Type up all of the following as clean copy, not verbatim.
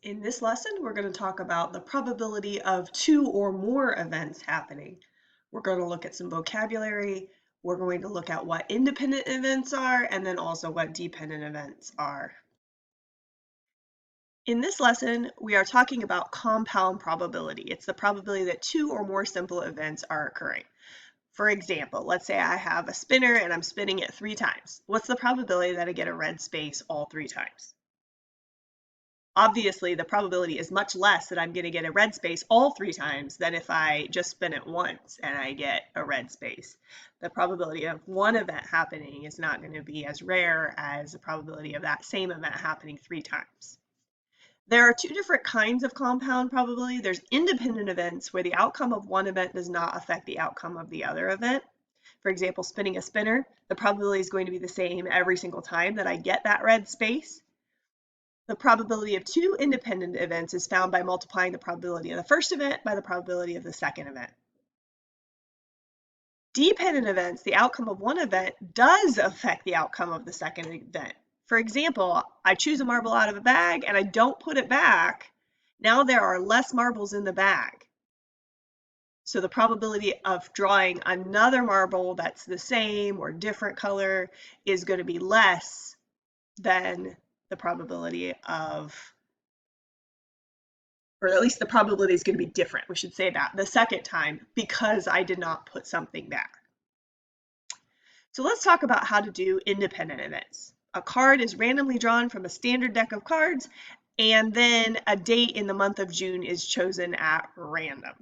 In this lesson, we're going to talk about the probability of two or more events happening. We're going to look at some vocabulary. We're going to look at what independent events are and then also what dependent events are. In this lesson, we are talking about compound probability. It's the probability that two or more simple events are occurring. For example, let's say I have a spinner and I'm spinning it 3 times. What's the probability that I get a red space all 3 times? Obviously, the probability is much less that I'm going to get a red space all 3 times than if I just spin it once and I get a red space. The probability of one event happening is not going to be as rare as the probability of that same event happening 3 times. There are 2 different kinds of compound probability. There's independent events where the outcome of one event does not affect the outcome of the other event. For example, spinning a spinner, the probability is going to be the same every single time that I get that red space. The probability of 2 independent events is found by multiplying the probability of the first event by the probability of the second event. Dependent events, the outcome of one event does affect the outcome of the second event. For example, I choose a marble out of a bag and I don't put it back. Now there are less marbles in the bag. So the probability of drawing another marble that's the same or different color is going to be less than the probability of, or at least the probability is going to be different, we should say that, the second time because I did not put something back. So let's talk about how to do independent events. A card is randomly drawn from a standard deck of cards, and then a date in the month of June is chosen at random.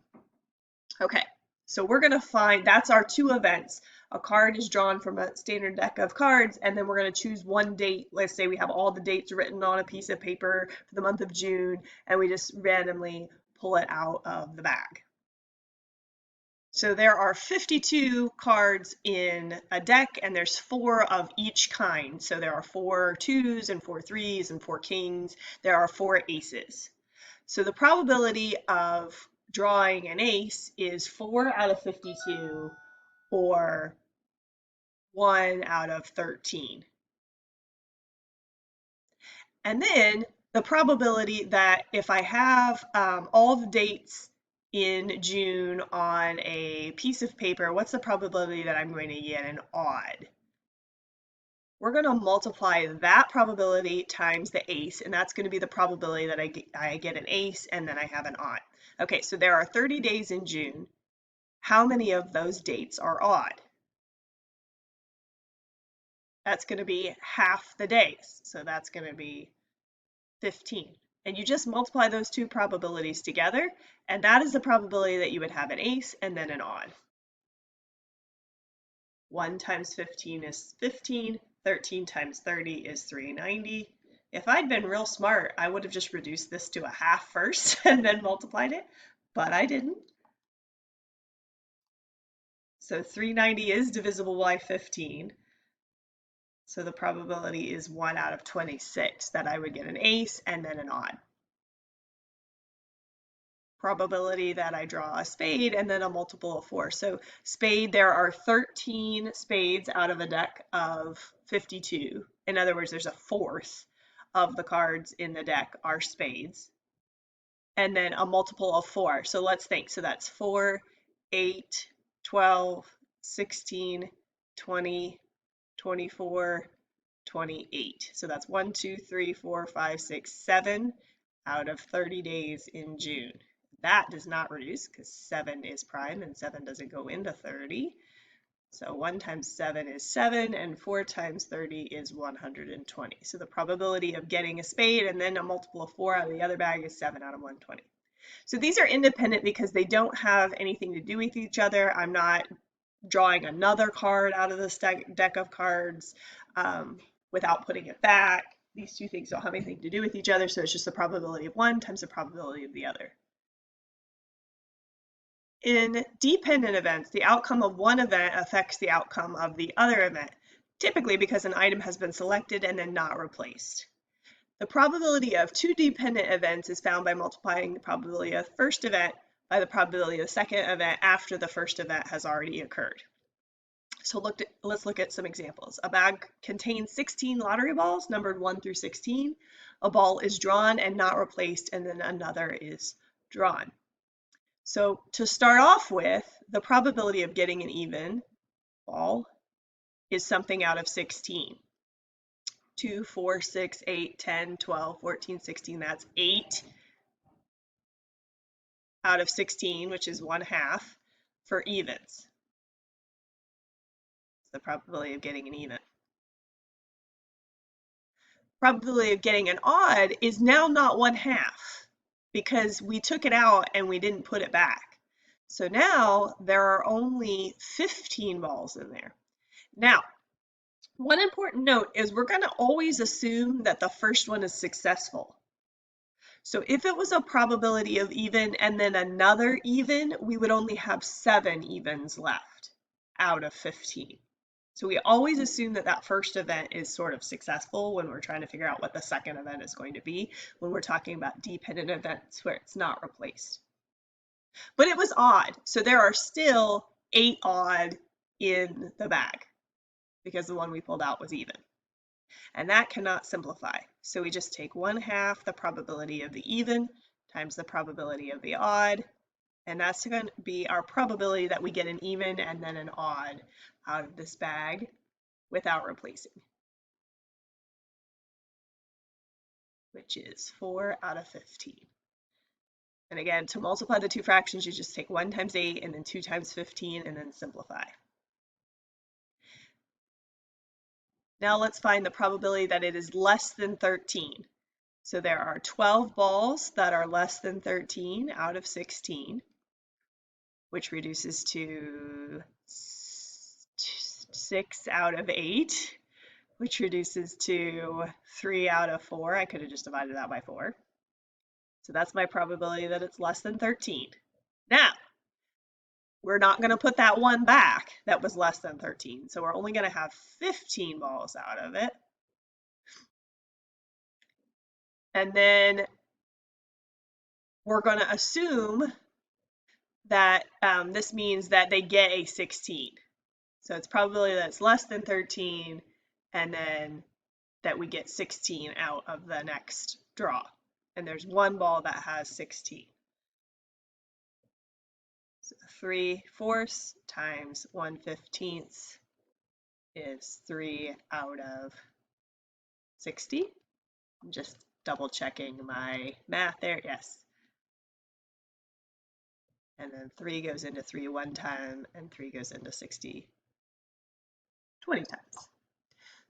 Okay, so we're going to find, that's our 2 events. A card is drawn from a standard deck of cards, and then we're going to choose one date. Let's say we have all the dates written on a piece of paper for the month of June, and we just randomly pull it out of the bag. So there are 52 cards in a deck, and there's 4 of each kind. So there are 4 2s and 4 3s and 4 kings. There are 4 aces. So the probability of drawing an ace is 4 out of 52 or 1 out of 13. And then the probability that if I have all the dates in June on a piece of paper, what's the probability that I'm going to get an odd? We're going to multiply that probability times the ace, and that's going to be the probability that I get an ace and then I have an odd. Okay, so there are 30 days in June. How many of those dates are odd? That's going to be half the days, so that's going to be 15. And you just multiply those 2 probabilities together, and that is the probability that you would have an ace and then an odd. 1 times 15 is 15, 13 times 30 is 390. If I'd been real smart, I would have just reduced this to a half first and then multiplied it, but I didn't. So 390 is divisible by 15. So the probability is 1 out of 26 that I would get an ace and then an odd. Probability that I draw a spade and then a multiple of 4. So spade, there are 13 spades out of a deck of 52. In other words, there's a fourth of the cards in the deck are spades. And then a multiple of 4. So let's think. So that's 4, 8, 12, 16, 20, 24, 28. So that's 1, 2, 3, 4, 5, 6, 7 out of 30 days in June. That does not reduce because 7 is prime and 7 doesn't go into 30. So 1 times 7 is 7 and 4 times 30 is 120. So the probability of getting a spade and then a multiple of 4 out of the other bag is 7 out of 120. So these are independent because they don't have anything to do with each other. I'm not drawing another card out of this deck of cards without putting it back. These 2 things don't have anything to do with each other, so it's just the probability of one times the probability of the other. In dependent events, the outcome of one event affects the outcome of the other event, typically because an item has been selected and then not replaced. The probability of 2 dependent events is found by multiplying the probability of the first event by the probability of the second event after the first event has already occurred. So let's look at some examples. A bag contains 16 lottery balls numbered 1 through 16. A ball is drawn and not replaced, and then another is drawn. So to start off with, the probability of getting an even ball is something out of 16. 2, 4, 6, 8, 10, 12, 14, 16, that's 8 out of 16, which is 1/2 for evens. The probability of getting an even. Probability of getting an odd is now not 1/2 because we took it out and we didn't put it back. So now there are only 15 balls in there. Now, one important note is we're going to always assume that the first one is successful. So if it was a probability of even and then another even, we would only have 7 evens left out of 15. So we always assume that that first event is sort of successful when we're trying to figure out what the second event is going to be when we're talking about dependent events where it's not replaced. But it was odd, so there are still 8 odd in the bag because the one we pulled out was even. And that cannot simplify. So we just take 1/2 the probability of the even times the probability of the odd, and that's going to be our probability that we get an even and then an odd out of this bag without replacing, which is 4 out of 15. And again, to multiply the two fractions, you just take 1 times 8 and then 2 times 15 and then simplify. Now let's find the probability that it is less than 13. So there are 12 balls that are less than 13 out of 16, which reduces to 6 out of 8, which reduces to 3 out of 4. I could have just divided that by 4. So that's my probability that it's less than 13. Now, we're not going to put that one back that was less than 13. So we're only going to have 15 balls out of it. And then we're going to assume that this means that they get a 16. So it's probability that it's less than 13 and then that we get 16 out of the next draw. And there's one ball that has 16. So 3/4 times 1/15 is 3 out of 60. I'm just double checking my math there. Yes. And then 3 goes into 3 one time and 3 goes into 60 20 times.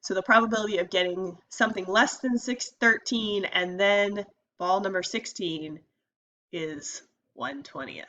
So the probability of getting something less than 13 and then ball number 16 is 1/20.